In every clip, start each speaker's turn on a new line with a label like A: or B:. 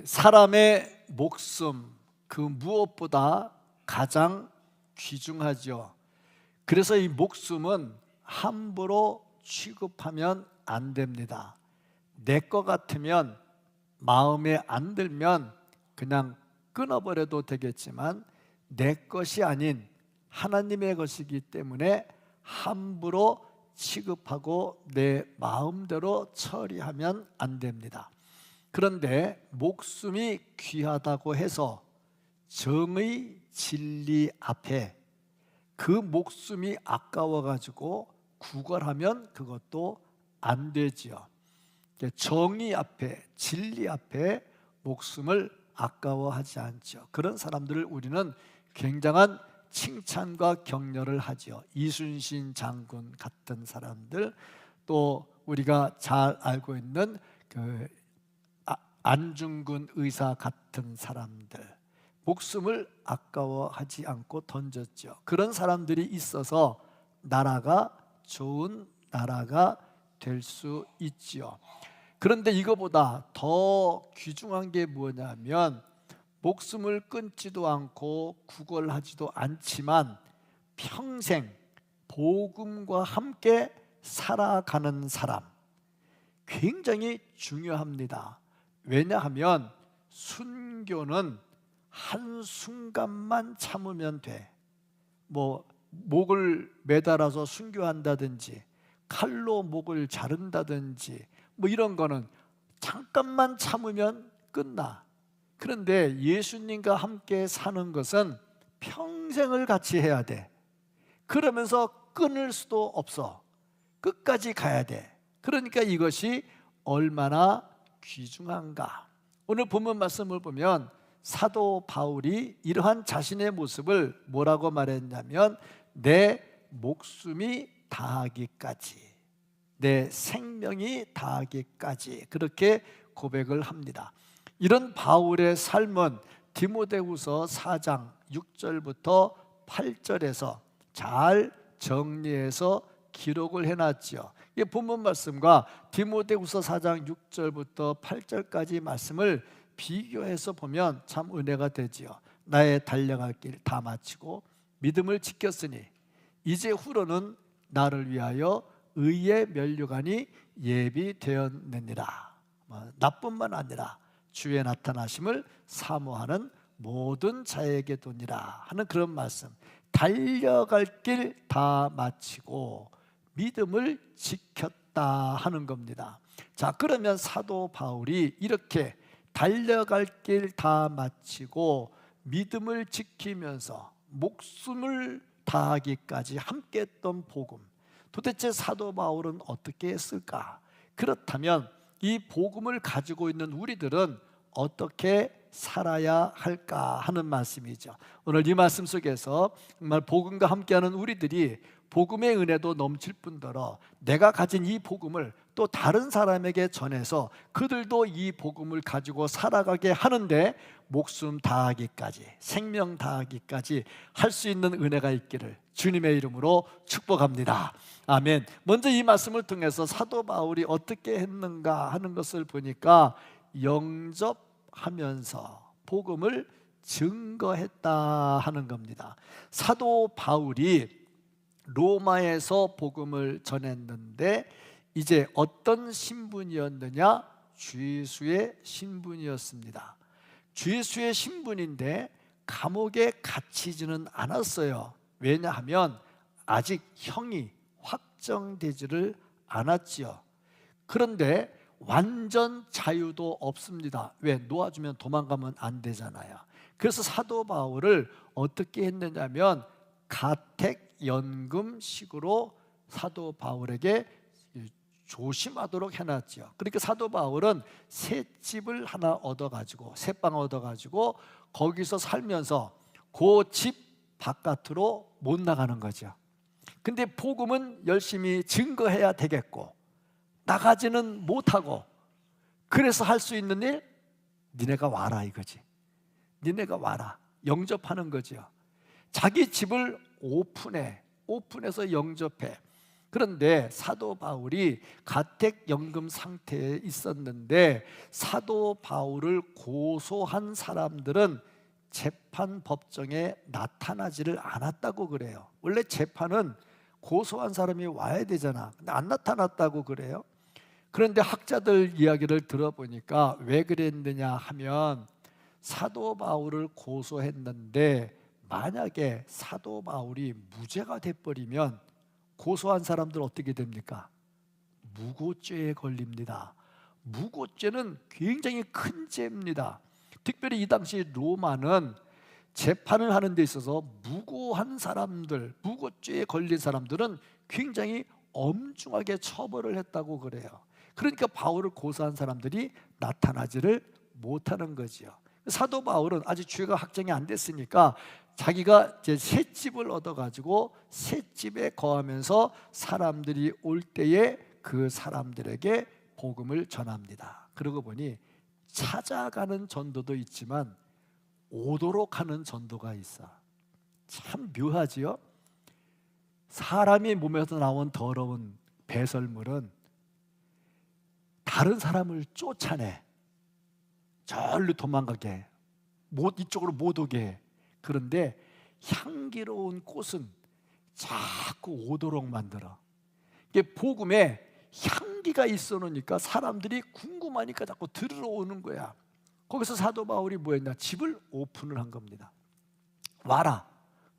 A: 사람의 목숨, 그 무엇보다 가장 귀중하죠. 그래서 이 목숨은 함부로 취급하면 안 됩니다. 내 것 같으면, 마음에 안 들면 그냥 끊어버려도 되겠지만 내 것이 아닌 하나님의 것이기 때문에 함부로 취급하고 내 마음대로 처리하면 안 됩니다. 그런데 목숨이 귀하다고 해서 정의 진리 앞에 그 목숨이 아까워가지고 구걸하면 그것도 안 되지요. 정의 앞에, 진리 앞에 목숨을 아까워하지 않죠. 그런 사람들을 우리는 굉장한 칭찬과 격려를 하죠. 이순신 장군 같은 사람들, 또 우리가 잘 알고 있는 그 안중근 의사 같은 사람들, 목숨을 아까워하지 않고 던졌죠. 그런 사람들이 있어서 나라가 좋은 나라가 될 수 있지요. 그런데 이거보다 더 귀중한 게 뭐냐면, 목숨을 끊지도 않고 구걸하지도 않지만 평생 복음과 함께 살아가는 사람, 굉장히 중요합니다. 왜냐하면 순교는 한순간만 참으면 돼. 목을 매달아서 순교한다든지 칼로 목을 자른다든지 이런 거는 잠깐만 참으면 끝나. 그런데 예수님과 함께 사는 것은 평생을 같이 해야 돼. 그러면서 끊을 수도 없어. 끝까지 가야 돼. 그러니까 이것이 얼마나 귀중한가. 오늘 본문 말씀을 보면 사도 바울이 이러한 자신의 모습을 뭐라고 말했냐면, 내 목숨이 다하기까지, 내 생명이 다하기까지, 그렇게 고백을 합니다. 이런 바울의 삶은 디모데후서 4장 6절부터 8절에서 잘 정리해서 기록을 해놨죠. 이 본문 말씀과 디모데후서 4장 6절부터 8절까지 말씀을 비교해서 보면 참 은혜가 되지요. 나의 달려갈 길 다 마치고 믿음을 지켰으니 이제 후로는 나를 위하여 의의 면류관이 예비되었느니라. 나뿐만 아니라 주의 나타나심을 사모하는 모든 자에게도니라 하는 그런 말씀. 달려갈 길 다 마치고 믿음을 지켰다 하는 겁니다. 자, 그러면 사도 바울이 이렇게 달려갈 길 다 마치고 믿음을 지키면서 목숨을 다하기까지 함께 했던 복음, 도대체 사도 바울은 어떻게 했을까? 그렇다면 이 복음을 가지고 있는 우리들은 어떻게 살아야 할까 하는 말씀이죠. 오늘 이 말씀 속에서 정말 복음과 함께하는 우리들이 복음의 은혜도 넘칠 뿐더러 내가 가진 이 복음을 또 다른 사람에게 전해서 그들도 이 복음을 가지고 살아가게 하는데 목숨 다하기까지, 생명 다하기까지 할 수 있는 은혜가 있기를 주님의 이름으로 축복합니다. 아멘. 먼저 이 말씀을 통해서 사도 바울이 어떻게 했는가 하는 것을 보니까 영접하면서 복음을 증거했다 하는 겁니다. 사도 바울이 로마에서 복음을 전했는데 이제 어떤 신분이었느냐? 죄수의 신분이었습니다. 죄수의 신분인데 감옥에 갇히지는 않았어요. 왜냐하면 아직 형이 확정되지를 않았지요. 그런데 완전 자유도 없습니다. 왜? 놓아주면 도망가면 안 되잖아요. 그래서 사도 바울을 어떻게 했느냐면 가택연금식으로 사도 바울에게 조심하도록 해놨죠. 그러니까 사도 바울은 새 집을 하나 얻어가지고, 새방 얻어가지고 거기서 살면서 그 집 바깥으로 못 나가는 거죠. 근데 복음은 열심히 증거해야 되겠고 나가지는 못하고, 그래서 할 수 있는 일, 니네가 와라 이거지. 니네가 와라, 영접하는 거죠. 자기 집을 오픈해서 영접해. 그런데 사도 바울이 가택연금 상태에 있었는데 사도 바울을 고소한 사람들은 재판 법정에 나타나지를 않았다고 그래요. 원래 재판은 고소한 사람이 와야 되잖아. 근데 안 나타났다고 그래요. 그런데 학자들 이야기를 들어보니까 왜 그랬느냐 하면 사도 바울을 고소했는데 만약에 사도 바울이 무죄가 돼버리면 고소한 사람들 어떻게 됩니까? 무고죄에 걸립니다. 무고죄는 굉장히 큰 죄입니다. 특별히 이 당시 로마는 재판을 하는 데 있어서 무고한 사람들, 무고죄에 걸린 사람들은 굉장히 엄중하게 처벌을 했다고 그래요. 그러니까 바울을 고소한 사람들이 나타나지를 못하는 거지요. 사도 바울은 아직 죄가 확정이 안 됐으니까 자기가 이제 새 집을 얻어가지고 새 집에 거하면서 사람들이 올 때에 그 사람들에게 복음을 전합니다. 그러고 보니 찾아가는 전도도 있지만 오도록 하는 전도가 있어. 참 묘하지요? 사람이 몸에서 나온 더러운 배설물은 다른 사람을 쫓아내. 절로 도망가게, 이쪽으로 못 오게 해. 그런데 향기로운 꽃은 자꾸 오도록 만들어. 이게 복음에 향기가 있어 놓으니까 사람들이 궁금하니까 자꾸 들으러 오는 거야. 거기서 사도 바울이 뭐 했냐? 집을 오픈을 한 겁니다. 와라,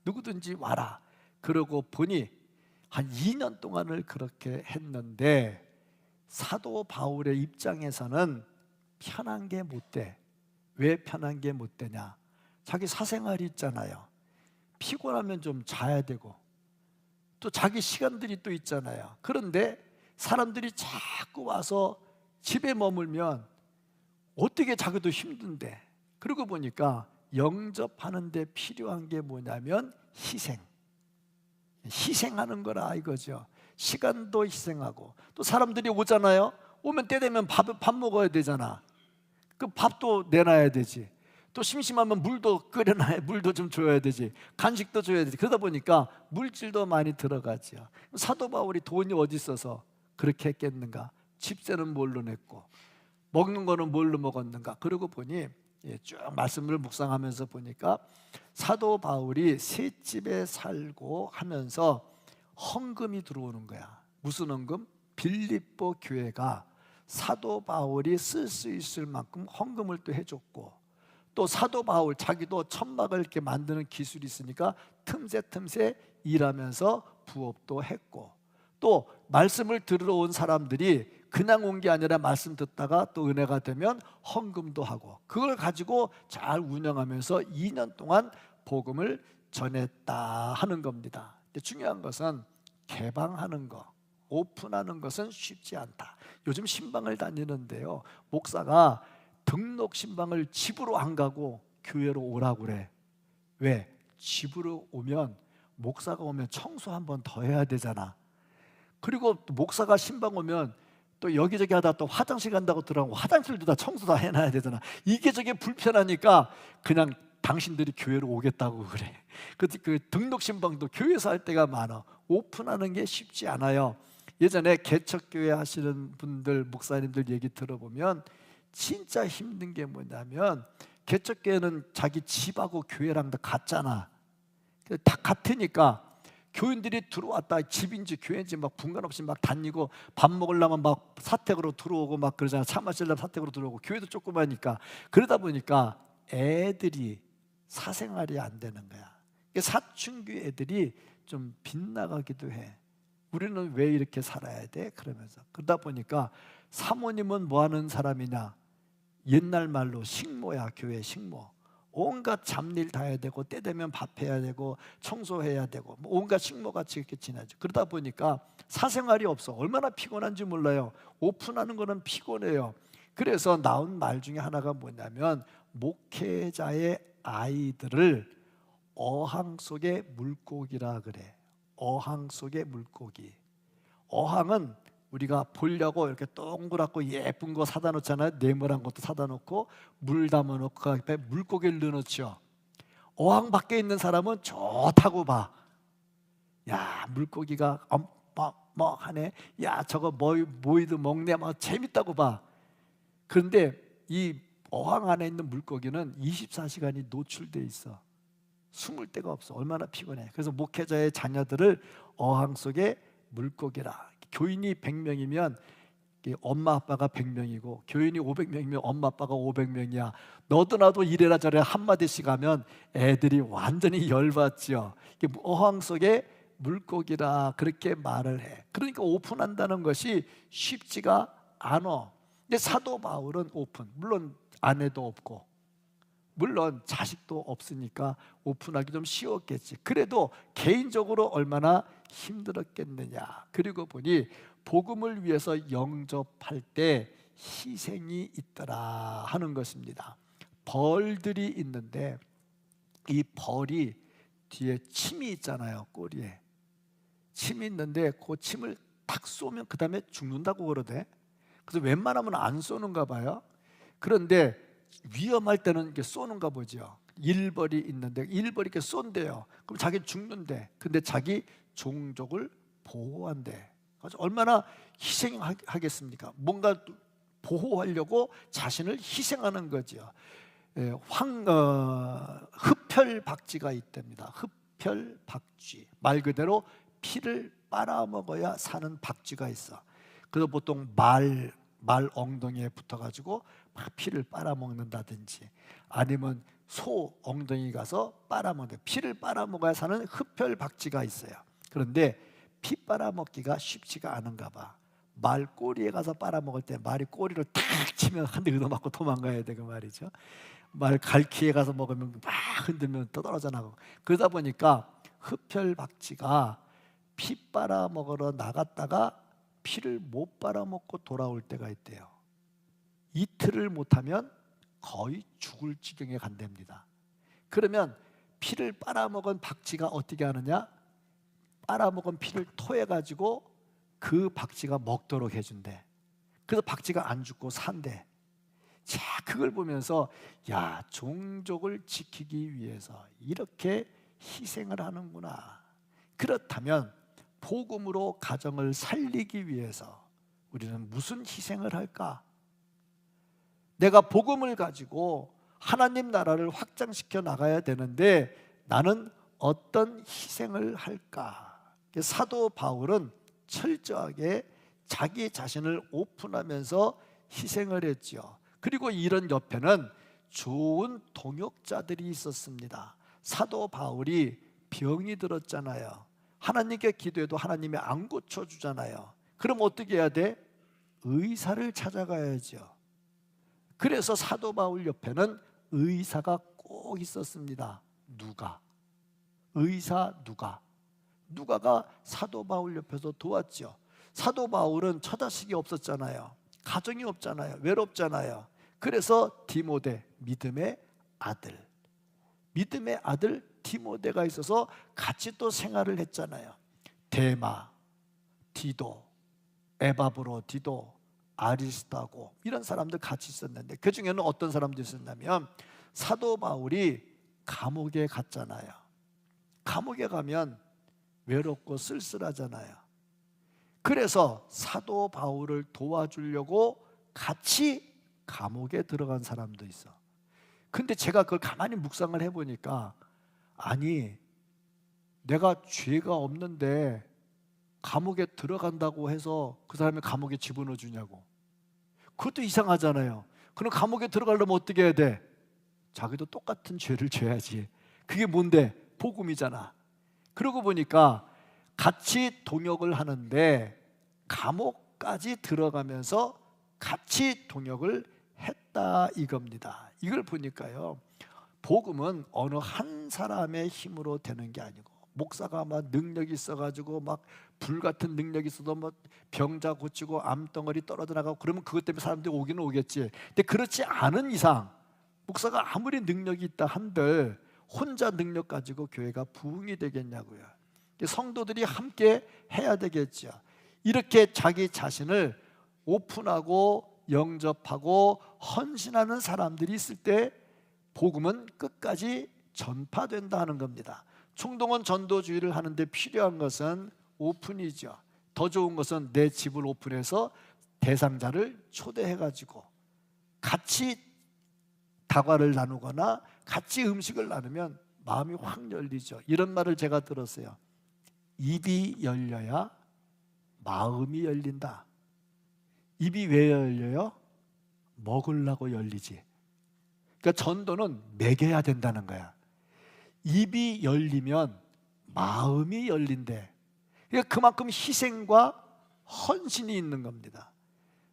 A: 누구든지 와라. 그러고 보니 한 2년 동안을 그렇게 했는데 사도 바울의 입장에서는 편한 게 못 돼. 왜 편한 게 못 되냐? 자기 사생활이 있잖아요. 피곤하면 좀 자야 되고 또 자기 시간들이 또 있잖아요. 그런데 사람들이 자꾸 와서 집에 머물면 어떻게 자기도 힘든데. 그러고 보니까 영접하는 데 필요한 게 뭐냐면 희생하는 거라 이거죠. 시간도 희생하고 또 사람들이 오잖아요. 오면 때 되면 밥 먹어야 되잖아. 그 밥도 내놔야 되지. 또 심심하면 물도 끓여놔야, 물도 좀 줘야 되지. 간식도 줘야 되지. 그러다 보니까 물질도 많이 들어가죠. 사도 바울이 돈이 어디 있어서 그렇게 했겠는가? 집세는 뭘로 냈고 먹는 거는 뭘로 먹었는가? 그러고 보니 쭉 말씀을 묵상하면서 보니까 사도 바울이 새 집에 살고 하면서 헌금이 들어오는 거야. 무슨 헌금? 빌립보 교회가 사도 바울이 쓸 수 있을 만큼 헌금을 또 해줬고 또 사도 바울 자기도 천막을 이렇게 만드는 기술이 있으니까 틈새 일하면서 부업도 했고 또 말씀을 들으러 온 사람들이 그냥 온 게 아니라 말씀 듣다가 또 은혜가 되면 헌금도 하고 그걸 가지고 잘 운영하면서 2년 동안 복음을 전했다 하는 겁니다. 근데 중요한 것은 개방하는 거, 오픈하는 것은 쉽지 않다. 요즘 신방을 다니는데요, 목사가 등록 신방을 집으로 안 가고 교회로 오라고 그래. 왜? 집으로 오면 목사가 오면 청소 한 번 더 해야 되잖아. 그리고 목사가 신방 오면 또 여기저기 하다 또 화장실 간다고 들어가고 화장실도 다 청소 다 해놔야 되잖아. 이게 저게 불편하니까 그냥 당신들이 교회로 오겠다고 그래. 그 등록 신방도 교회에서 할 때가 많아. 오픈하는 게 쉽지 않아요. 예전에 개척교회 하시는 분들, 목사님들 얘기 들어보면 진짜 힘든 게 뭐냐면 개척교회는 자기 집하고 교회랑 다 같잖아. 다 같으니까 교인들이 들어왔다 집인지 교회인지 막 분간 없이 막 다니고 밥 먹으려면 막 사택으로 들어오고 막 그러잖아. 차 마시려면 사택으로 들어오고 교회도 조그마니까 그러다 보니까 애들이 사생활이 안 되는 거야. 사춘기 애들이 좀 빗나가기도 해. 우리는 왜 이렇게 살아야 돼? 그러면서 그러다 보니까 사모님은 뭐 하는 사람이냐? 옛날 말로 식모야. 교회 식모. 온갖 잡일 다 해야 되고 때 되면 밥 해야 되고 청소해야 되고 온갖 식모같이 이렇게 지나죠. 그러다 보니까 사생활이 없어. 얼마나 피곤한지 몰라요. 오픈하는 거는 피곤해요. 그래서 나온 말 중에 하나가 뭐냐면 목회자의 아이들을 어항 속의 물고기라 그래. 어항 속의 물고기. 어항은 우리가 보려고 이렇게 동그랗고 예쁜 거 사다 놓잖아요. 네모난 것도 사다 놓고 물 담아 놓고 그 앞에 물고기를 넣어놓죠. 어항 밖에 있는 사람은 좋다고 봐. 야, 물고기가 막 하네. 야, 저거 뭐이도 먹네. 막 재밌다고 봐. 그런데 이 어항 안에 있는 물고기는 24시간이 노출돼 있어. 숨을 데가 없어. 얼마나 피곤해. 그래서 목회자의 자녀들을 어항 속에 물고기라. 교인이 100명이면 엄마 아빠가 100명이고 교인이 500명이면 엄마 아빠가 500명이야. 너도 나도 이래라 저래라 한마디씩 하면 애들이 완전히 열받죠. 어항 속에 물고기라 그렇게 말을 해. 그러니까 오픈한다는 것이 쉽지가 않아. 근데 사도 바울은 오픈. 물론 아내도 없고 물론 자식도 없으니까 오픈하기 좀 쉬웠겠지. 그래도 개인적으로 얼마나 힘들었겠느냐. 그리고 보니 복음을 위해서 영접할 때 희생이 있더라 하는 것입니다. 벌들이 있는데 이 벌이 뒤에 침이 있잖아요. 꼬리에 침이 있는데 그 침을 탁 쏘면 그 다음에 죽는다고 그러대. 그래서 웬만하면 안 쏘는가 봐요. 그런데 위험할 때는 이렇게 쏘는가 보죠. 일벌이 있는데 일벌이 이렇게 쏜대요. 그럼 자기 죽는데, 근데 자기 종족을 보호한대. 얼마나 희생하겠습니까? 뭔가 보호하려고 자신을 희생하는 거죠. 흡혈박쥐가 있답니다. 흡혈박쥐, 말 그대로 피를 빨아먹어야 사는 박쥐가 있어. 그래서 보통 말 엉덩이에 붙어가지고 막 피를 빨아먹는다든지, 아니면 소 엉덩이 가서 빨아먹는, 피를 빨아먹어야 사는 흡혈박쥐가 있어요. 그런데 피 빨아먹기가 쉽지가 않은가 봐. 말 꼬리에 가서 빨아먹을 때 말이 꼬리를 탁 치면 한 대 얻어맞고 도망가야 돼, 그 말이죠. 말 갈퀴에 가서 먹으면 막 흔들면 또 떨어져 나가고. 그러다 보니까 흡혈박쥐가 피 빨아먹으러 나갔다가 피를 못 빨아먹고 돌아올 때가 있대요. 이틀을 못하면 거의 죽을 지경에 간답니다. 그러면 피를 빨아먹은 박쥐가 어떻게 하느냐? 빨아먹은 피를 토해가지고 그 박쥐가 먹도록 해준대. 그래서 박쥐가 안 죽고 산대. 자, 그걸 보면서 야, 종족을 지키기 위해서 이렇게 희생을 하는구나. 그렇다면 복음으로 가정을 살리기 위해서 우리는 무슨 희생을 할까? 내가 복음을 가지고 하나님 나라를 확장시켜 나가야 되는데 나는 어떤 희생을 할까? 사도 바울은 철저하게 자기 자신을 오픈하면서 희생을 했죠. 그리고 이런 옆에는 좋은 동역자들이 있었습니다. 사도 바울이 병이 들었잖아요. 하나님께 기도해도 하나님이 안 고쳐주잖아요. 그럼 어떻게 해야 돼? 의사를 찾아가야죠. 그래서 사도 바울 옆에는 의사가 꼭 있었습니다. 의사 누가가 사도 바울 옆에서 도왔죠. 사도 바울은 처자식이 없었잖아요. 가정이 없잖아요. 외롭잖아요. 그래서 디모데, 믿음의 아들 디모데가 있어서 같이 또 생활을 했잖아요. 데마, 디도, 에바브로, 디도, 아리스타고 이런 사람들 같이 있었는데 그 중에는 어떤 사람도 있었냐면 사도 바울이 감옥에 갔잖아요. 감옥에 가면 외롭고 쓸쓸하잖아요. 그래서 사도 바울을 도와주려고 같이 감옥에 들어간 사람도 있어. 근데 제가 그걸 가만히 묵상을 해보니까 아니, 내가 죄가 없는데 감옥에 들어간다고 해서 그 사람이 감옥에 집어넣어 주냐고. 그것도 이상하잖아요. 그럼 감옥에 들어가려면 어떻게 해야 돼? 자기도 똑같은 죄를 져야지. 그게 뭔데? 복음이잖아. 그러고 보니까 같이 동역을 하는데 감옥까지 들어가면서 같이 동역을 했다 이겁니다. 이걸 보니까요, 복음은 어느 한 사람의 힘으로 되는 게 아니고, 목사가 막 능력이 있어가지고 막 불같은 능력이 있어도 뭐 병자 고치고 암덩어리 떨어져 나가고 그러면 그것 때문에 사람들이 오기는 오겠지. 근데 그렇지 않은 이상 목사가 아무리 능력이 있다 한들 혼자 능력 가지고 교회가 부흥이 되겠냐고요. 성도들이 함께 해야 되겠죠. 이렇게 자기 자신을 오픈하고 영접하고 헌신하는 사람들이 있을 때 복음은 끝까지 전파된다 하는 겁니다. 총동원 전도주의를 하는데 필요한 것은 오픈이죠. 더 좋은 것은 내 집을 오픈해서 대상자를 초대해가지고 같이 다과를 나누거나 같이 음식을 나누면 마음이 확 열리죠. 이런 말을 제가 들었어요. 입이 열려야 마음이 열린다. 입이 왜 열려요? 먹으려고 열리지. 그러니까 전도는 먹여야 된다는 거야. 입이 열리면 마음이 열린대. 그러니까 그만큼 희생과 헌신이 있는 겁니다.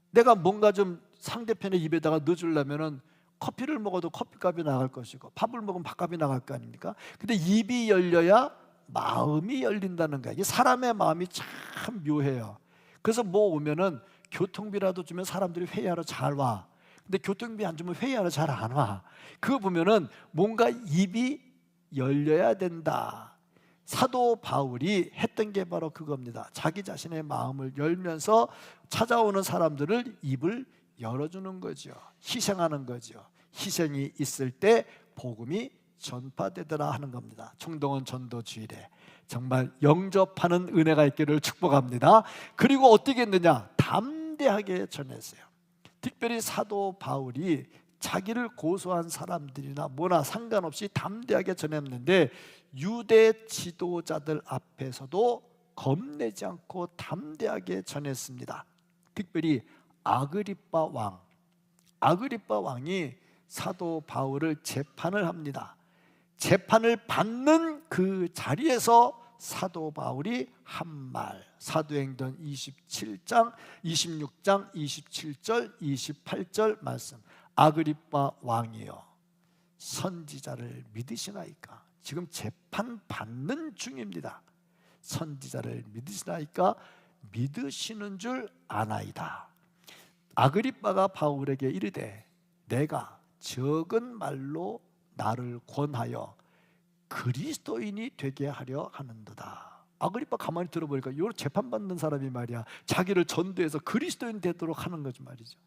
A: 내가 뭔가 좀 상대편의 입에다가 넣어주려면은 커피를 먹어도 커피값이 나갈 것이고 밥을 먹으면 밥값이 나갈 거 아닙니까? 근데 입이 열려야 마음이 열린다는 거야. 이 사람의 마음이 참 묘해요. 그래서 뭐 오면은 교통비라도 주면 사람들이 회의하러 잘 와. 근데 교통비 안 주면 회의하러 잘 안 와. 그거 보면은 뭔가 입이 열려야 된다. 사도 바울이 했던 게 바로 그겁니다. 자기 자신의 마음을 열면서 찾아오는 사람들을 입을 열어주는 거죠. 희생하는 거죠. 희생이 있을 때 복음이 전파되더라 하는 겁니다. 총동원 전도주일에 정말 영접하는 은혜가 있기를 축복합니다. 그리고 어떻게 했느냐? 담대하게 전했어요. 특별히 사도 바울이 자기를 고소한 사람들이나 뭐나 상관없이 담대하게 전했는데 유대 지도자들 앞에서도 겁내지 않고 담대하게 전했습니다. 특별히 아그리빠 왕이 사도 바울을 재판을 합니다. 재판을 받는 그 자리에서 사도 바울이 한 말, 사도행전 27장, 26장, 27절, 28절 말씀. 아그리빠 왕이여, 선지자를 믿으시나이까? 지금 재판 받는 중입니다. 선지자를 믿으시나이까? 믿으시는 줄 아나이다. 아그리빠가 바울에게 이르되 내가 적은 말로 나를 권하여 그리스도인이 되게 하려 하는도다. 아그리빠 가만히 들어보니까 요 재판받는 사람이 말이야 자기를 전도해서 그리스도인 되도록 하는 거지 말이죠.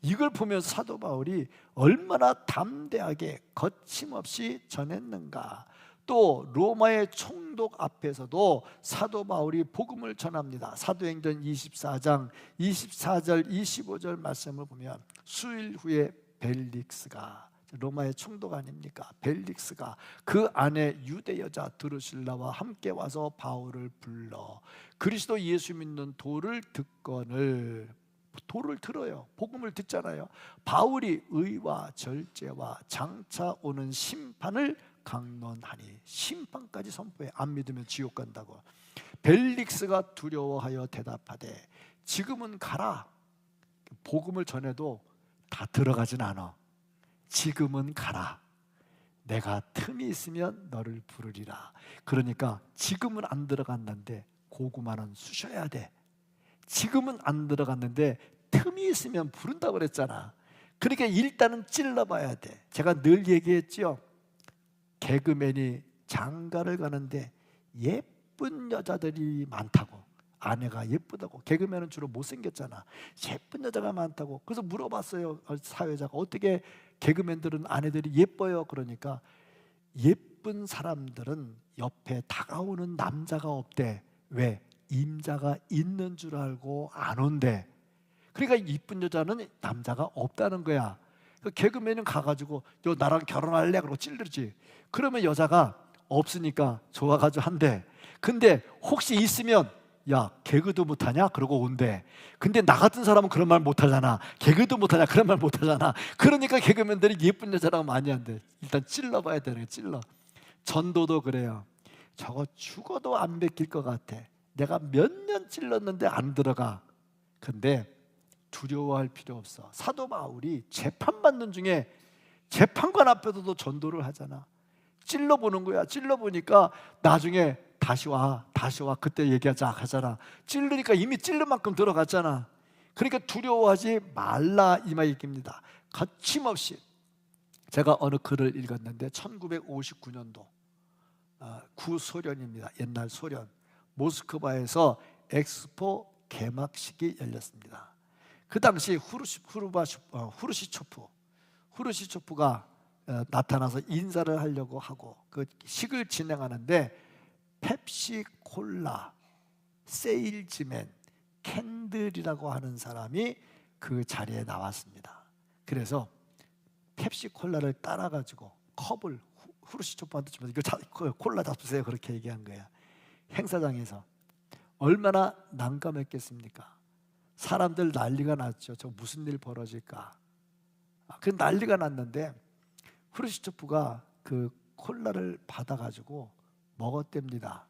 A: 이걸 보면서 사도 바울이 얼마나 담대하게 거침없이 전했는가. 또 로마의 총독 앞에서도 사도 바울이 복음을 전합니다. 사도행전 24장 24절 25절 말씀을 보면 수일 후에 벨릭스가, 로마의 총독 아닙니까? 벨릭스가 그 안에 유대 여자 드루실라와 함께 와서 바울을 불러 그리스도 예수 믿는 도를 듣거늘, 도를 들어요. 복음을 듣잖아요. 바울이 의와 절제와 장차 오는 심판을 강론하니, 심판까지 선포해. 안 믿으면 지옥 간다고. 벨릭스가 두려워하여 대답하되 지금은 가라. 복음을 전해도 다 들어가진 않아. 지금은 가라. 내가 틈이 있으면 너를 부르리라. 그러니까 지금은 안 들어갔는데 고구마는 쑤셔야 돼. 지금은 안 들어갔는데 틈이 있으면 부른다고 그랬잖아. 그러니까 일단은 찔러봐야 돼. 제가 늘 얘기했죠. 개그맨이 장가를 가는데 예쁜 여자들이 많다고, 아내가 예쁘다고. 개그맨은 주로 못생겼잖아. 예쁜 여자가 많다고. 그래서 물어봤어요. 사회자가 어떻게 개그맨들은 아내들이 예뻐요? 그러니까 예쁜 사람들은 옆에 다가오는 남자가 없대. 왜? 임자가 있는 줄 알고 안 온대. 그러니까 이쁜 여자는 남자가 없다는 거야. 개그맨은 가가지고 너 나랑 결혼할래? 그러고 찔르지. 그러면 여자가 없으니까 좋아가지고 한대. 근데 혹시 있으면 야 개그도 못하냐? 그러고 온대. 근데 나 같은 사람은 그런 말 못하잖아. 개그도 못하냐? 그런 말 못하잖아. 그러니까 개그맨들이 예쁜 여자라고 많이 한대. 일단 찔러봐야 되는 거야. 찔러. 전도도 그래요. 저거 죽어도 안 베낄 것 같아. 내가 몇 년 찔렀는데 안 들어가. 근데 두려워할 필요 없어. 사도 바울이 재판받는 중에 재판관 앞에서도 전도를 하잖아. 찔러보는 거야. 찔러보니까 나중에 다시 와 그때 얘기하자 하잖아. 찔르니까 이미 찔른 만큼 들어갔잖아. 그러니까 두려워하지 말라 이 말입니다. 거침없이. 제가 어느 글을 읽었는데 1959년도 구소련입니다. 옛날 소련 모스크바에서 엑스포 개막식이 열렸습니다. 그 당시 후르시초프가 나타나서 인사를 하려고 하고 그 식을 진행하는데 펩시콜라 세일즈맨, 캔들이라고 하는 사람이 그 자리에 나왔습니다. 그래서 펩시콜라를 따라가지고 컵을 후르시초프한테 주면서 이거 콜라 잡수세요 그렇게 얘기한 거야. 행사장에서. 얼마나 난감했겠습니까? 사람들 난리가 났죠. 저 무슨 일 벌어질까? 그 난리가 났는데 후르시초프가 그 콜라를 받아가지고 먹었답니다.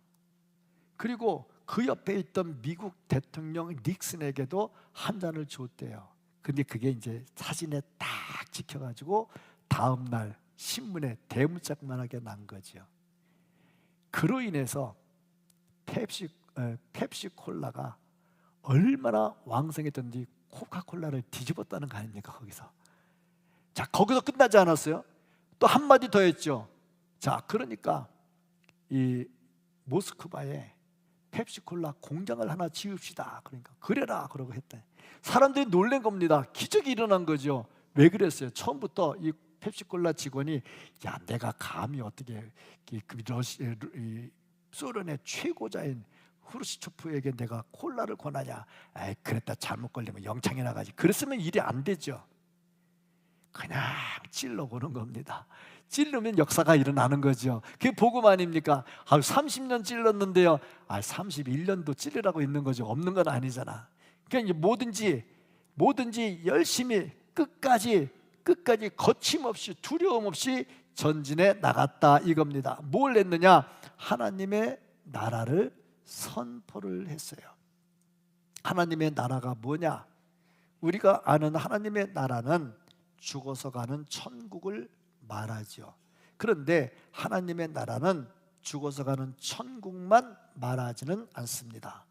A: 그리고 그 옆에 있던 미국 대통령 닉슨에게도 한 잔을 줬대요. 근데 그게 이제 사진에 딱 찍혀가지고 다음날 신문에 대문짝만하게 난 거죠. 그로 인해서 펩시콜라가 얼마나 왕성했던지 코카콜라를 뒤집었다는 거 아닙니까? 거기서. 자, 거기서 끝나지 않았어요. 또 한마디 더 했죠. 자, 그러니까 이 모스크바에 펩시콜라 공장을 하나 지읍시다. 그러니까 그래라 그러고 했대. 사람들이 놀란 겁니다. 기적이 일어난 거죠. 왜 그랬어요? 처음부터 이 펩시콜라 직원이 야, 내가 감히 어떻게 소련의 최고자인 후르시초프에게 내가 콜라를 권하냐? 에이, 그랬다 잘못 걸리면 영창에 나가지. 그랬으면 일이 안 되죠. 그냥 찔러보는 겁니다. 찔르면 역사가 일어나는 거죠. 그게 복음 아닙니까? 30년 찔렀는데요. 31년도 찔르라고 있는 거죠. 없는 건 아니잖아. 그러니까 뭐든지 열심히 끝까지 거침없이 두려움 없이 전진해 나갔다 이겁니다. 뭘 했느냐? 하나님의 나라를 선포를 했어요. 하나님의 나라가 뭐냐? 우리가 아는 하나님의 나라는 죽어서 가는 천국을 말하죠. 그런데 하나님의 나라는 죽어서 가는 천국만 말하지는 않습니다.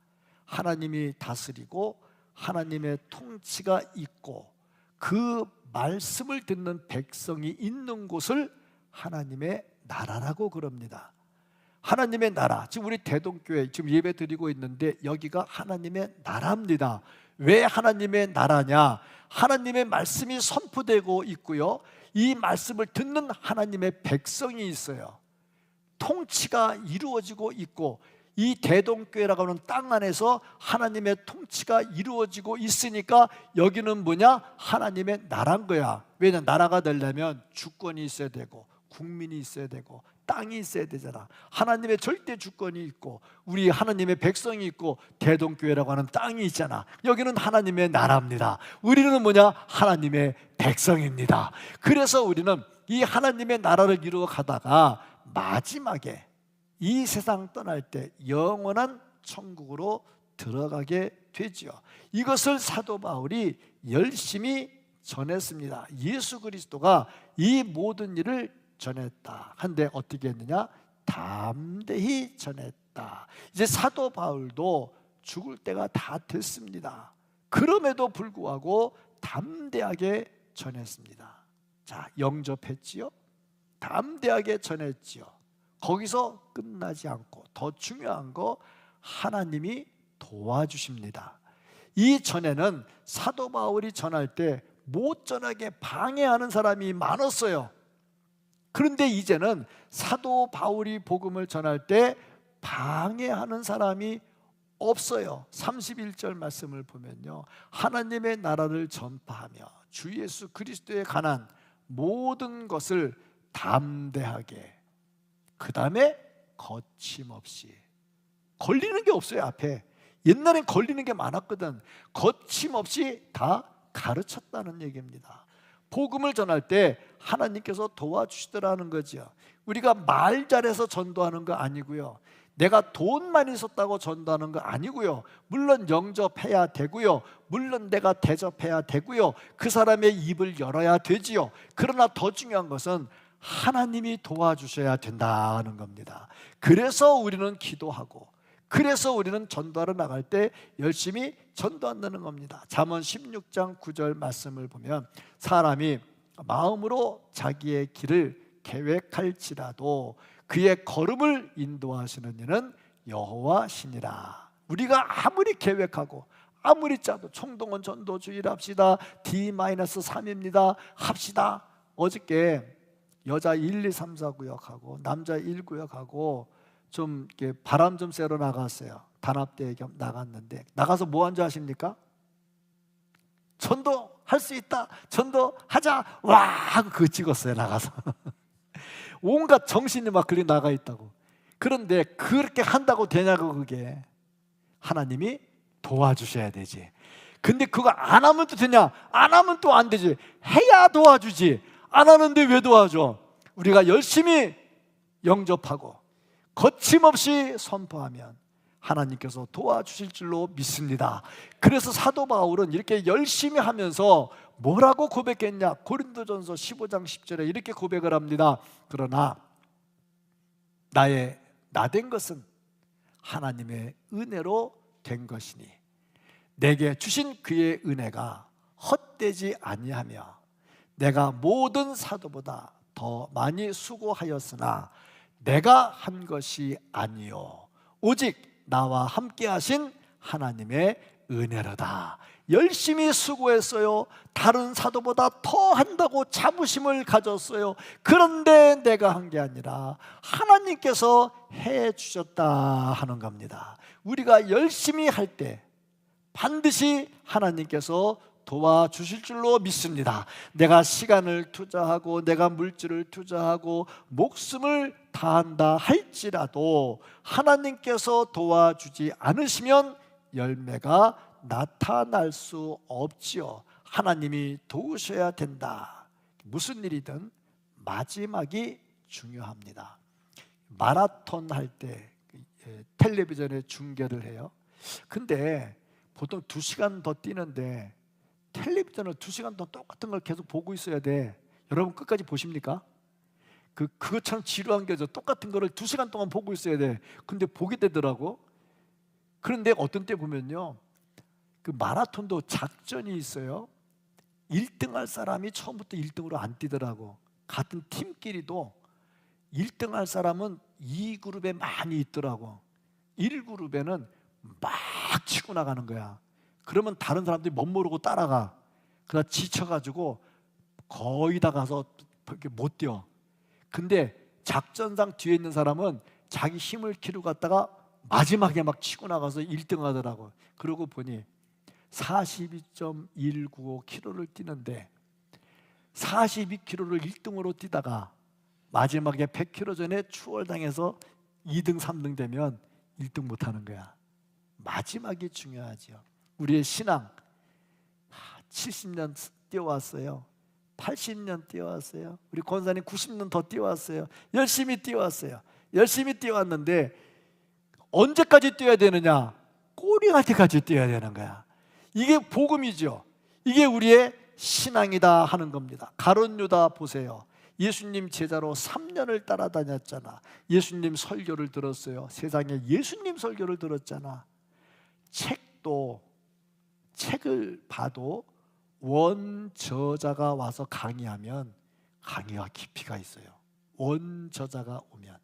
A: 하나님이 다스리고 하나님의 통치가 있고 그 말씀을 듣는 백성이 있는 곳을 하나님의 나라라고 그럽니다. 하나님의 나라, 지금 우리 대동교회 지금 예배 드리고 있는데 여기가 하나님의 나라입니다. 왜 하나님의 나라냐? 하나님의 말씀이 선포되고 있고요, 이 말씀을 듣는 하나님의 백성이 있어요. 통치가 이루어지고 있고 이 대동교회라고 하는 땅 안에서 하나님의 통치가 이루어지고 있으니까 여기는 뭐냐? 하나님의 나라인 거야. 왜냐? 나라가 되려면 주권이 있어야 되고 국민이 있어야 되고 땅이 있어야 되잖아. 하나님의 절대 주권이 있고 우리 하나님의 백성이 있고 대동교회라고 하는 땅이 있잖아. 여기는 하나님의 나라입니다. 우리는 뭐냐? 하나님의 백성입니다. 그래서 우리는 이 하나님의 나라를 이루어 가다가 마지막에 이 세상 떠날 때 영원한 천국으로 들어가게 되죠. 이것을 사도 바울이 열심히 전했습니다. 예수 그리스도가 이 모든 일을 전했다. 한데 어떻게 했느냐? 담대히 전했다. 이제 사도 바울도 죽을 때가 다 됐습니다. 그럼에도 불구하고 담대하게 전했습니다. 자, 영접했지요? 담대하게 전했지요. 거기서 끝나지 않고 더 중요한 거 하나님이 도와주십니다. 이 전에는 사도 바울이 전할 때 못 전하게 방해하는 사람이 많았어요. 그런데 이제는 사도 바울이 복음을 전할 때 방해하는 사람이 없어요. 31절 말씀을 보면요, 하나님의 나라를 전파하며 주 예수 그리스도에 관한 모든 것을 담대하게, 그 다음에 거침없이. 걸리는 게 없어요. 앞에 옛날엔 걸리는 게 많았거든. 거침없이 다 가르쳤다는 얘기입니다. 복음을 전할 때 하나님께서 도와주시더라는 거죠. 우리가 말 잘해서 전도하는 거 아니고요, 내가 돈 많이 썼다고 전도하는 거 아니고요, 물론 영접해야 되고요, 물론 내가 대접해야 되고요, 그 사람의 입을 열어야 되지요. 그러나 더 중요한 것은 하나님이 도와주셔야 된다는 겁니다. 그래서 우리는 기도하고, 그래서 우리는 전도하러 나갈 때 열심히 전도한다는 겁니다. 잠언 16장 9절 말씀을 보면 사람이 마음으로 자기의 길을 계획할지라도 그의 걸음을 인도하시는 이는 여호와시니라. 우리가 아무리 계획하고 아무리 짜도 총동원 전도주의를 합시다, D-3입니다 합시다. 어저께 여자 1, 2, 3, 4구역하고 남자 1구역하고 좀 이렇게 바람 좀 쐬러 나갔어요. 단합대회 겸 나갔는데 나가서 뭐 한 줄 아십니까? 전도할 수 있다, 전도하자, 와 하고 그거 찍었어요. 나가서 온갖 정신이 막 그리 나가 있다고. 그런데 그렇게 한다고 되냐고. 그게 하나님이 도와주셔야 되지. 근데 그거 안 하면 또 되냐? 안 하면 또 안 되지. 해야 도와주지. 안 하는데 왜 도와줘? 우리가 열심히 영접하고 거침없이 선포하면 하나님께서 도와주실 줄로 믿습니다. 그래서 사도 바울은 이렇게 열심히 하면서 뭐라고 고백했냐? 고린도전서 15장 10절에 이렇게 고백을 합니다. 그러나 나의 나된 것은 하나님의 은혜로 된 것이니 내게 주신 그의 은혜가 헛되지 아니하며 내가 모든 사도보다 더 많이 수고하였으나 내가 한 것이 아니요 오직 나와 함께 하신 하나님의 은혜로다. 열심히 수고했어요. 다른 사도보다 더 한다고 자부심을 가졌어요. 그런데 내가 한 게 아니라 하나님께서 해 주셨다 하는 겁니다. 우리가 열심히 할 때 반드시 하나님께서 도와주실 줄로 믿습니다. 내가 시간을 투자하고 내가 물질을 투자하고 목숨을 다한다 할지라도 하나님께서 도와주지 않으시면 열매가 나타날 수 없지요. 하나님이 도우셔야 된다. 무슨 일이든 마지막이 중요합니다. 마라톤 할 때 텔레비전에 중계를 해요. 근데 보통 2시간 더 뛰는데 텔레비전을 2시간 더 똑같은 걸 계속 보고 있어야 돼. 여러분 끝까지 보십니까? 그것처럼 지루한 게죠. 똑같은 거를 2시간 동안 보고 있어야 돼. 근데 보게 되더라고. 그런데 어떤 때 보면요, 그 마라톤도 작전이 있어요. 1등 할 사람이 처음부터 1등으로 안 뛰더라고. 같은 팀끼리도 1등 할 사람은 2그룹에 많이 있더라고. 1그룹에는 막 치고 나가는 거야. 그러면 다른 사람들이 멋모르고 따라가. 그러다 지쳐가지고 거의 다 가서 못 뛰어. 근데 작전상 뒤에 있는 사람은 자기 힘을 기르고 갔다가 마지막에 막 치고 나가서 1등 하더라고. 그러고 보니 42.195km를 뛰는데 42km를 1등으로 뛰다가 마지막에 100km 전에 추월당해서 2등, 3등 되면 1등 못하는 거야. 마지막이 중요하죠. 우리의 신앙 70년 뛰어왔어요. 80년 뛰어왔어요. 우리 권사님 90년 더 뛰어왔어요. 열심히 뛰어왔어요. 열심히 뛰어왔는데 언제까지 뛰어야 되느냐? 꼬리갈 때까지 뛰어야 되는 거야. 이게 복음이죠. 이게 우리의 신앙이다 하는 겁니다. 가룟 유다 보세요. 예수님 제자로 3년을 따라다녔잖아. 예수님 설교를 들었어요. 세상에 예수님 설교를 들었잖아. 책을 봐도 원저자가 와서 강의하면 강의와 깊이가 있어요. 원저자가 오면.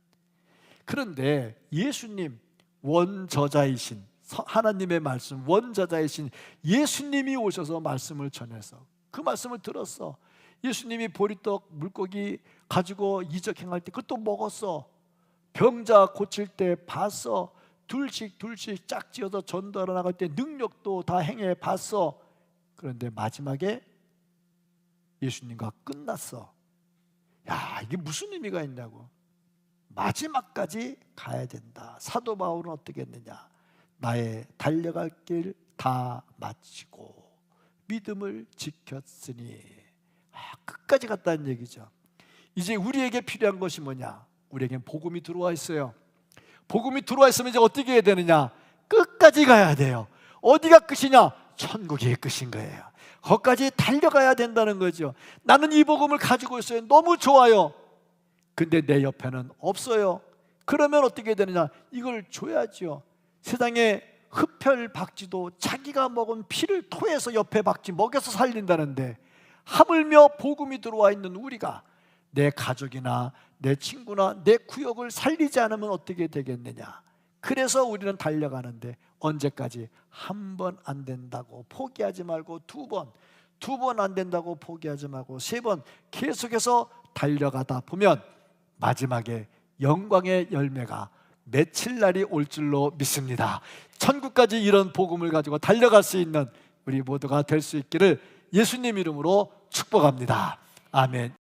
A: 그런데 예수님 원저자이신 하나님의 말씀 원저자이신 예수님이 오셔서 말씀을 전해서 그 말씀을 들었어. 예수님이 보리떡 물고기 가지고 이적 행할 때 그것도 먹었어. 병자 고칠 때 봤어. 둘씩 짝지어서 전도하러 나갈 때 능력도 다 행해 봤어. 그런데 마지막에 예수님과 끝났어. 야, 이게 무슨 의미가 있냐고. 마지막까지 가야 된다. 사도 바울은 어떻게 했느냐? 나의 달려갈 길 다 마치고 믿음을 지켰으니 끝까지 갔다는 얘기죠. 이제 우리에게 필요한 것이 뭐냐? 우리에겐 복음이 들어와 있어요. 복음이 들어와 있으면 이제 어떻게 해야 되느냐? 끝까지 가야 돼요. 어디가 끝이냐? 천국이 끝인 거예요. 거기까지 달려가야 된다는 거죠. 나는 이 복음을 가지고 있어요. 너무 좋아요. 근데 내 옆에는 없어요. 그러면 어떻게 되느냐? 이걸 줘야죠. 세상에 흡혈 박쥐도 자기가 먹은 피를 토해서 옆에 박쥐 먹여서 살린다는데 하물며 복음이 들어와 있는 우리가 내 가족이나 내 친구나 내 구역을 살리지 않으면 어떻게 되겠느냐? 그래서 우리는 달려가는데 언제까지? 한 번 안 된다고 포기하지 말고 두 번 안 된다고 포기하지 말고 3번 계속해서 달려가다 보면 마지막에 영광의 열매가 맺힐 날이 올 줄로 믿습니다. 천국까지 이런 복음을 가지고 달려갈 수 있는 우리 모두가 될 수 있기를 예수님 이름으로 축복합니다. 아멘.